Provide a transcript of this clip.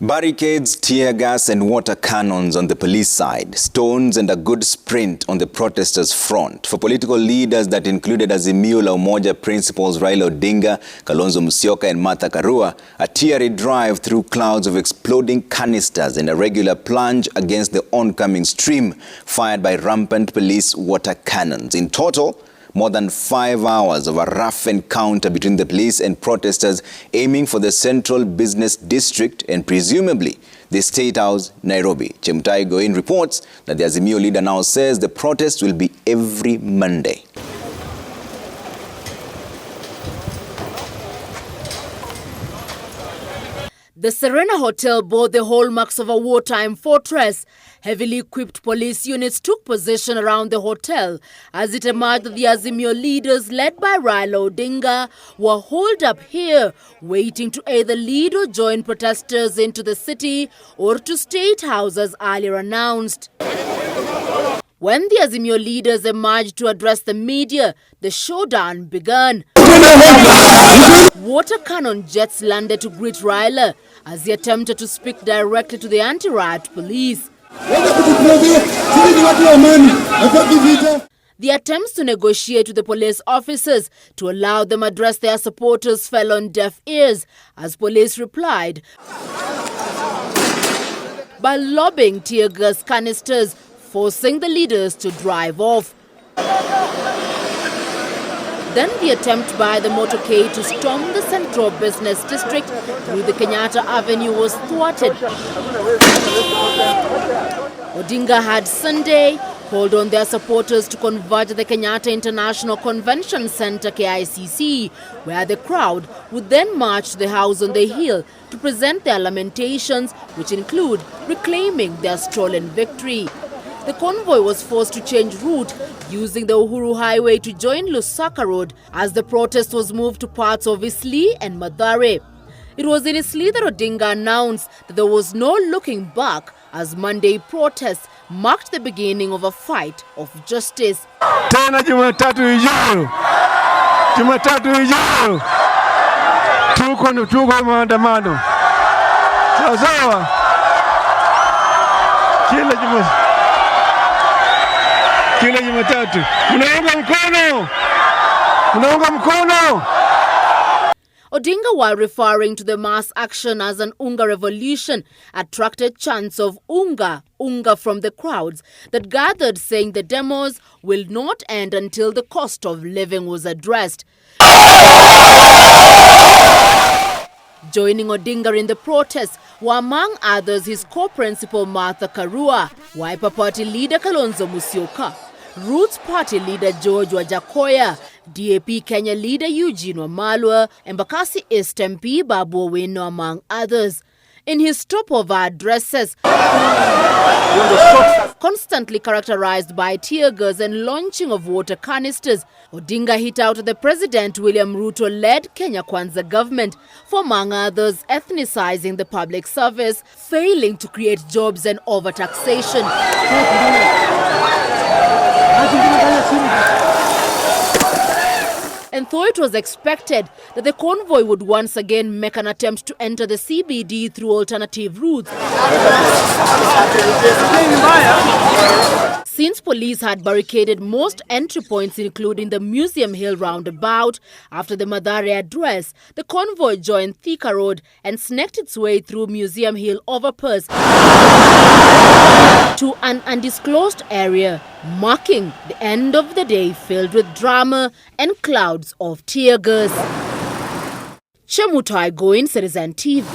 Barricades, tear gas and water cannons on the police side, stones and a good sprint on the protesters' front. For political leaders that included Azimio Umoja principals Raila Odinga, Kalonzo Musyoka and Karua, a teary drive through clouds of exploding canisters and a regular plunge against the oncoming stream fired by rampant police water cannons. In total, more than 5 hours of a rough encounter between the police and protesters aiming for the central business district and presumably the State House, Nairobi. Chemutai Goin reports that the Azimio leader now says the protest will be every Monday. The Serena Hotel bore the hallmarks of a wartime fortress. Heavily equipped police units took position around the hotel as it emerged that the Azimio leaders, led by Raila Odinga, were holed up here, waiting to either lead or join protesters into the city or to State House as earlier announced. When the Azimio leaders emerged to address the media, the showdown began. Water cannon jets landed to greet Raila as he attempted to speak directly to the anti-riot police. The attempts to negotiate with the police officers to allow them address their supporters fell on deaf ears as police replied by lobbing tear gas canisters, forcing the leaders to drive off. Then the attempt by the motorcade to storm the central business district through the Kenyatta Avenue was thwarted. Odinga had Sunday called on their supporters to converge at the Kenyatta International Convention Center KICC, where the crowd would then march to the house on the hill to present their lamentations, which include reclaiming their stolen victory. The convoy was forced to change route, using the Uhuru Highway to join Lusaka Road as the protest was moved to parts of Isli and Mathare. It was in Isli that Odinga announced that there was no looking back as Monday protests marked the beginning of a fight of justice. Tena Jumatatu ijayo tuko maandamano. Sawa. Kila Jumatatu. Munaunga mkono. Odinga, while referring to the mass action as an Unga revolution, attracted chants of Unga from the crowds that gathered, saying the demos will not end until the cost of living was addressed. Joining Odinga in the protests were among others his co-principal Karua, Wiper Party leader Kalonzo Musyoka, Roots Party leader George Wajakoya, DAP Kenya leader Eugene Wamalwa, and Embakasi East MP Babu Owino, among others. In his stopover addresses, constantly characterized by tear gas and launching of water canisters, Odinga hit out at the President William Ruto-led Kenya Kwanza government for, among others, ethnicizing the public service, failing to create jobs and overtaxation. And though it was expected that the convoy would once again make an attempt to enter the CBD through alternative routes, since police had barricaded most entry points, including the Museum Hill roundabout, after the Mathare address, the convoy joined Thika Road and snaked its way through Museum Hill overpass to an undisclosed area, marking the end of the day filled with drama and clouds of tear gas. Chemutai Goin, Citizen TV.